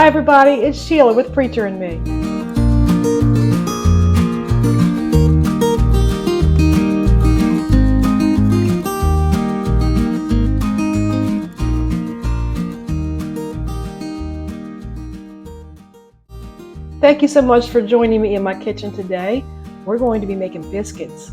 Hi everybody, it's Sheila with Preacher and Me. Thank you so much for joining me in my kitchen today. We're going to be making biscuits.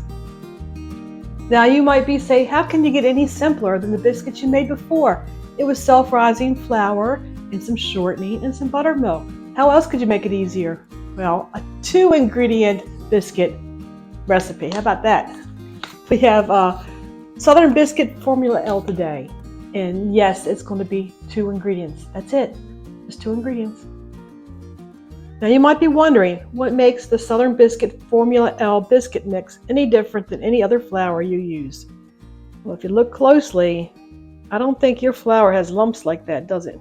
Now you might be saying, how can you get any simpler than the biscuits you made before? It was self-rising flour and some shortening and some buttermilk. How else could you make it easier? Well, a 2-ingredient biscuit recipe. How about that? We have Southern Biscuit Formula L today. And yes, it's going to be 2 ingredients. That's it. Just 2 ingredients. Now you might be wondering what makes the Southern Biscuit Formula L biscuit mix any different than any other flour you use. Well, if you look closely, I don't think your flour has lumps like that, does it?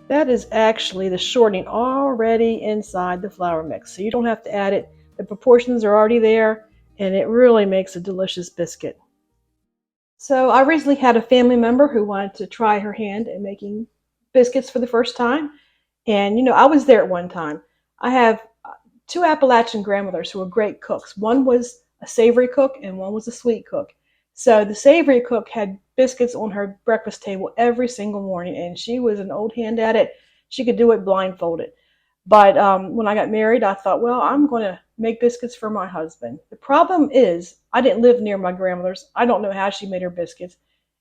That is actually the shortening already inside the flour mix, so you don't have to add it. The proportions are already there, and it really makes a delicious biscuit. So I recently had a family member who wanted to try her hand at making biscuits for the first time. And, I was there at one time. I have 2 Appalachian grandmothers who were great cooks. One was a savory cook and one was a sweet cook. So the savory cook had biscuits on her breakfast table every single morning, and she was an old hand at it. She could do it blindfolded. But when I got married, I thought, well, I'm going to make biscuits for my husband. The problem is I didn't live near my grandmother's. I don't know how she made her biscuits,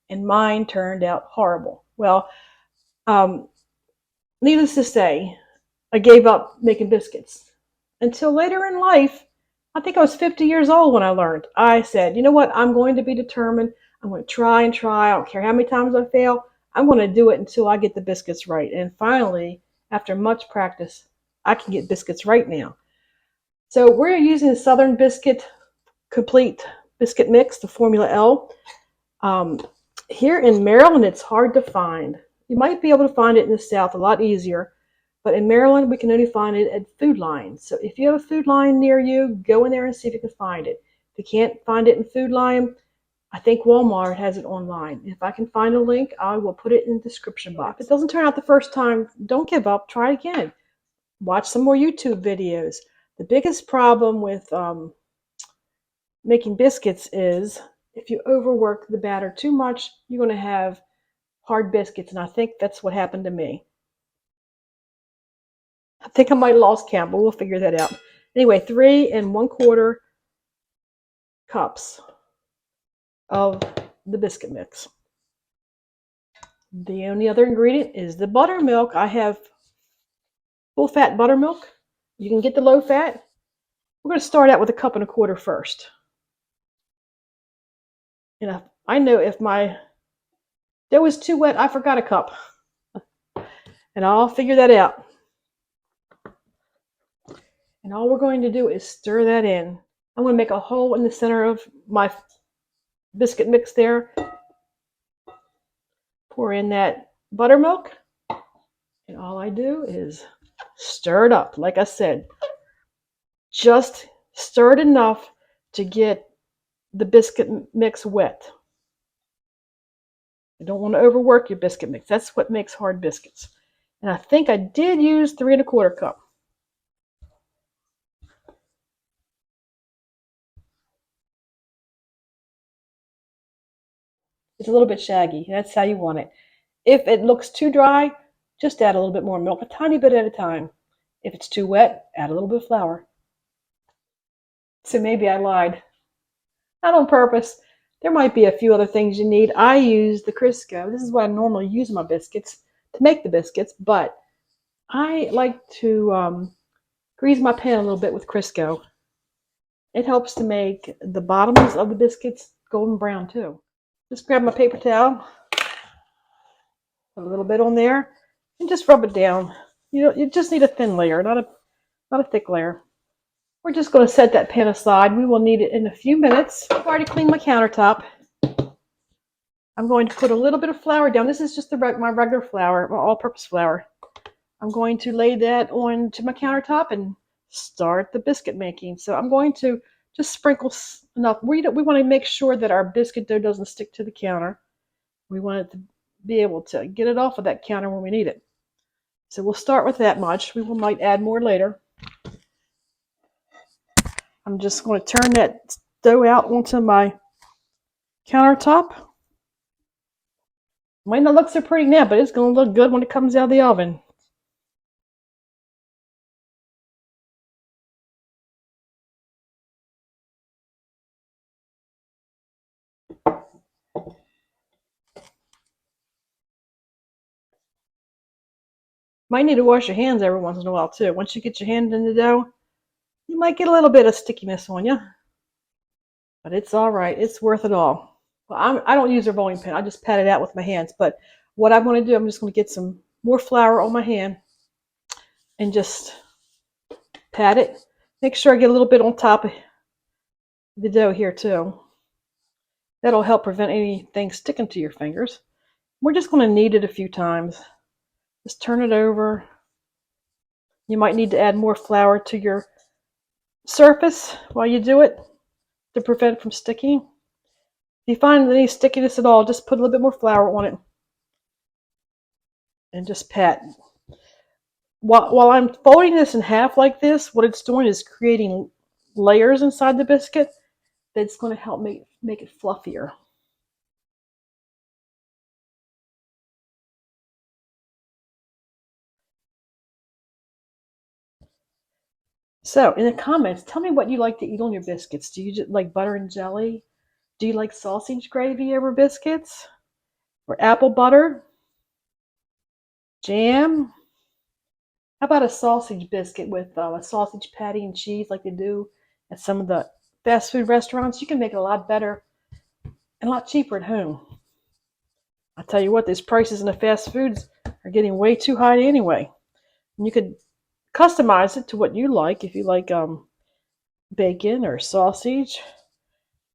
and mine turned out horrible. Well, needless to say, I gave up making biscuits. Until later in life, I think I was 50 years old when I learned. I said, you know what, I'm going to be determined. I'm going to try and try. I don't care how many times I fail. I'm going to do it until I get the biscuits right. And finally, after much practice, I can get biscuits right now. So we're using the Southern Biscuit Complete Biscuit Mix, the Formula L. Here in Maryland, it's hard to find. You might be able to find it in the South a lot easier, but in Maryland, we can only find it at Food Lion. So if you have a Food Lion near you, go in there and see if you can find it. If you can't find it in Food Lion, I think Walmart has it online. If I can find a link, I will put it in the description box. If it doesn't turn out the first time, don't give up. Try it again. Watch some more YouTube videos. The biggest problem with making biscuits is if you overwork the batter too much, you're going to have hard biscuits, and I think that's what happened to me. I think I might have lost count, but we'll figure that out. Anyway, 3 1/4 cups of the biscuit mix. The only other ingredient is the buttermilk. I have full fat buttermilk. You can get the low fat. We're going to start out with 1 1/4 cups first. And I know if my dough was too wet, I forgot a cup. And I'll figure that out. And all we're going to do is stir that in. I'm going to make a hole in the center of my biscuit mix there. Pour in that buttermilk. And all I do is stir it up. Like I said, just stir it enough to get the biscuit mix wet. You don't want to overwork your biscuit mix. That's what makes hard biscuits. And I think I did use 3 1/4 cups. It's a little bit shaggy. That's how you want it. If it looks too dry, just add a little bit more milk, a tiny bit at a time. If it's too wet, add a little bit of flour. So maybe I lied. Not on purpose. There might be a few other things you need. I use the Crisco. This is what I normally use in my biscuits to make the biscuits, but I like to grease my pan a little bit with Crisco. It helps to make the bottoms of the biscuits golden brown too. Just grab my paper towel, put a little bit on there, and just rub it down. You just need a thin layer, not a thick layer. We're just going to set that pan aside. We will need it in a few minutes. I've already cleaned my countertop. I'm going to put a little bit of flour down. This is just my regular flour, my all-purpose flour. I'm going to lay that onto my countertop and start the biscuit making. So I'm going to just sprinkle enough. We want to make sure that our biscuit dough doesn't stick to the counter. We want it to be able to get it off of that counter when we need it. So we'll start with that much. We might add more later. I'm just going to turn that dough out onto my countertop. Might not look so pretty now, but it's going to look good when it comes out of the oven. Might need to wash your hands every once in a while too. Once you get your hand in the dough, you might get a little bit of stickiness on you, but it's all right. It's worth it all. Well, I don't use a rolling pin. I just pat it out with my hands. But what I'm going to do, I'm just going to get some more flour on my hand and just pat it. Make sure I get a little bit on top of the dough here too. That'll help prevent anything sticking to your fingers. We're just going to knead it a few times. Just turn it over. You might need to add more flour to your surface while you do it to prevent it from sticking. If you find any stickiness at all, just put a little bit more flour on it and just pat. While I'm folding this in half like this, what it's doing is creating layers inside the biscuit that's going to help make it fluffier. So in the comments, tell me what you like to eat on your biscuits. Do you just like butter and jelly? Do you like sausage gravy over biscuits? Or apple butter? Jam? How about a sausage biscuit with a sausage patty and cheese like they do at some of the fast food restaurants? You can make it a lot better and a lot cheaper at home. I tell you what, these prices in the fast foods are getting way too high anyway. And you could customize it to what you like. If you like bacon or sausage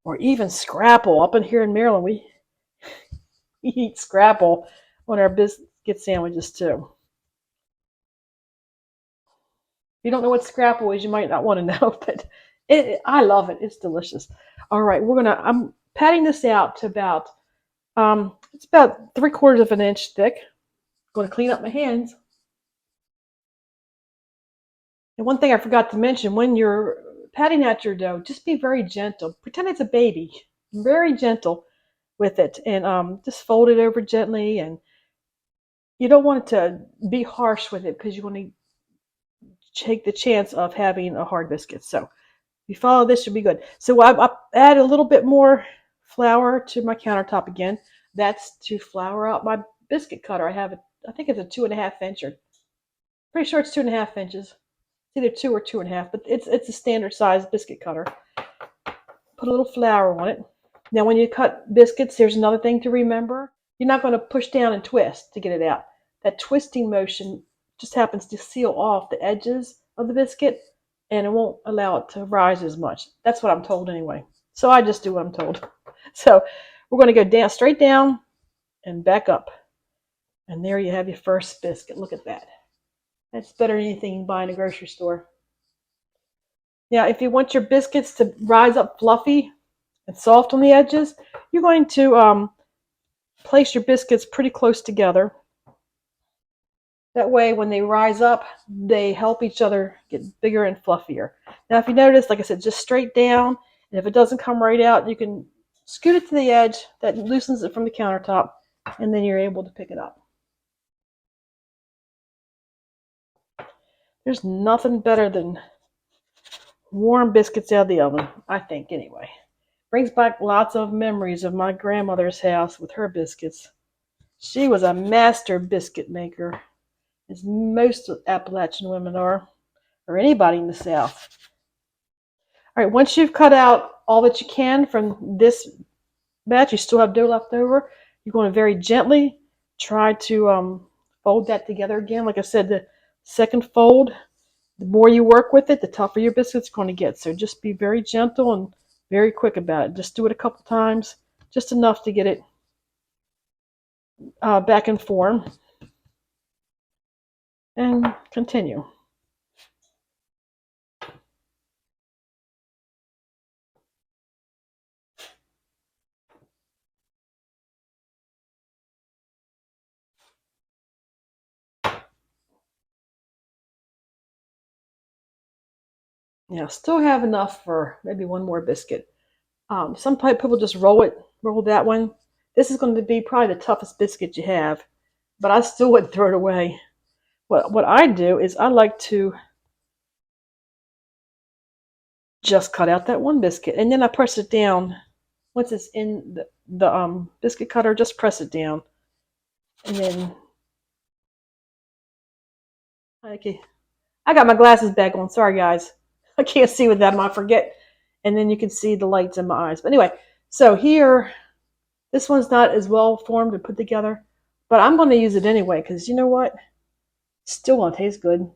or even scrapple. Up in here in Maryland, we eat scrapple on our biscuit sandwiches too. If you don't know what scrapple is, you might not want to know, but I love it. It's delicious. All right, I'm patting this out to about, it's about 3/4 of an inch thick. I'm going to clean up my hands. And one thing I forgot to mention, when you're patting out your dough, just be very gentle. Pretend it's a baby. Very gentle with it. And just fold it over gently. And you don't want it to be harsh with it because you want to take the chance of having a hard biscuit. So if you follow this, you'll be good. So I add a little bit more flour to my countertop again. That's to flour out my biscuit cutter. I think it's a 2.5 inch, or pretty sure it's 2.5 inches. It's either 2 or 2.5, but it's a standard size biscuit cutter. Put a little flour on it. Now when you cut biscuits, there's another thing to remember. You're not going to push down and twist to get it out. That twisting motion just happens to seal off the edges of the biscuit, and it won't allow it to rise as much. That's what I'm told anyway. So I just do what I'm told. So we're going to go down, straight down and back up. And there you have your first biscuit. Look at that. That's better than anything you can buy in a grocery store. Now, if you want your biscuits to rise up fluffy and soft on the edges, you're going to place your biscuits pretty close together. That way, when they rise up, they help each other get bigger and fluffier. Now, if you notice, like I said, just straight down, and if it doesn't come right out, you can scoot it to the edge. That loosens it from the countertop, and then you're able to pick it up. There's nothing better than warm biscuits out of the oven, I think, anyway. Brings back lots of memories of my grandmother's house with her biscuits. She was a master biscuit maker, as most Appalachian women are, or anybody in the South. All right, once you've cut out all that you can from this batch, you still have dough left over. You're going to very gently try to fold that together again. Like I said, the second fold, the more you work with it, the tougher your biscuit's going to get. So just be very gentle and very quick about it. Just do it a couple times, just enough to get it back in form. And continue. Yeah, still have enough for maybe one more biscuit. Some people just roll that one. This is going to be probably the toughest biscuit you have, but I still wouldn't throw it away. What I do is I like to just cut out that one biscuit, and then I press it down. Once it's in the biscuit cutter, just press it down, and then okay. I got my glasses back on. Sorry, guys. I can't see with them. I forget. And then you can see the lights in my eyes. But anyway, so here, this one's not as well formed and put together, but I'm going to use it anyway because you know what? It's still going to taste good. All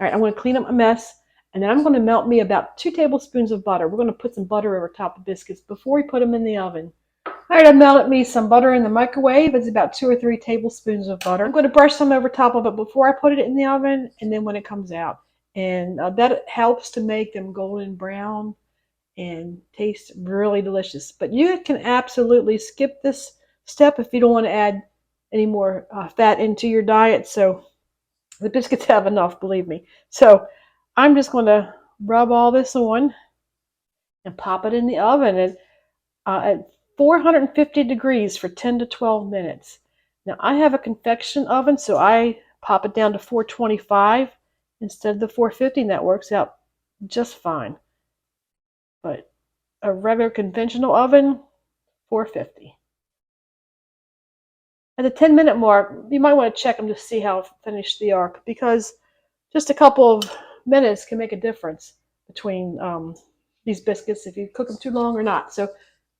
right, I'm going to clean up my mess, and then I'm going to melt me about 2 tablespoons of butter. We're going to put some butter over top of biscuits before we put them in the oven. All right, I melted me some butter in the microwave. It's about 2 or 3 tablespoons of butter. I'm going to brush some over top of it before I put it in the oven, and then when it comes out. And that helps to make them golden brown and taste really delicious. But you can absolutely skip this step if you don't want to add any more fat into your diet. So the biscuits have enough, believe me. So I'm just going to rub all this on and pop it in the oven at 450 degrees for 10 to 12 minutes. Now I have a convection oven, so I pop it down to 425 instead of the 450, and that works out just fine. But a regular conventional oven, 450. At the 10-minute mark, you might want to check them to see how finished they are, because just a couple of minutes can make a difference between these biscuits if you cook them too long or not. So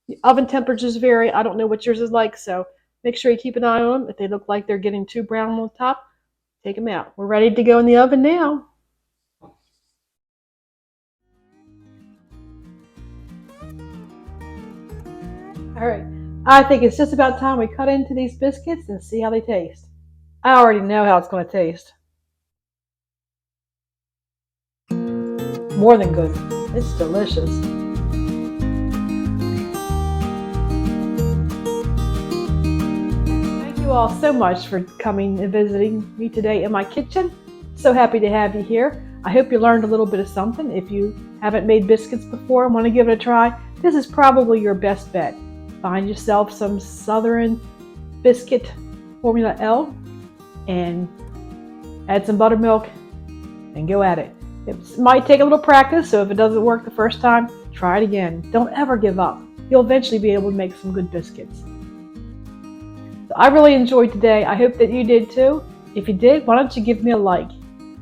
the oven temperatures vary. I don't know what yours is like, so make sure you keep an eye on them. If they look like they're getting too brown on the top, take them out. We're ready to go in the oven now. All right, I think it's just about time we cut into these biscuits and see how they taste. I already know how it's going to taste. More than good. It's delicious. Thank you all so much for coming and visiting me today in my kitchen. So happy to have you here. I hope you learned a little bit of something. If you haven't made biscuits before and want to give it a try, this is probably your best bet. Find yourself some Southern biscuit Formula L and add some buttermilk and go at it. It might take a little practice, so if it doesn't work the first time, try it again. Don't ever give up. You'll eventually be able to make some good biscuits. So I really enjoyed today. I hope that you did too. If you did, why don't you give me a like?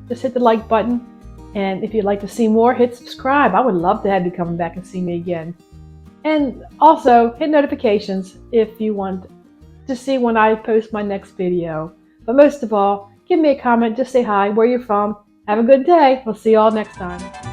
Just hit the like button. And if you'd like to see more, hit subscribe. I would love to have you coming back and see me again. And also hit notifications if you want to see when I post my next video. But most of all, give me a comment. Just say hi, where you're from. Have a good day. We'll see you all next time.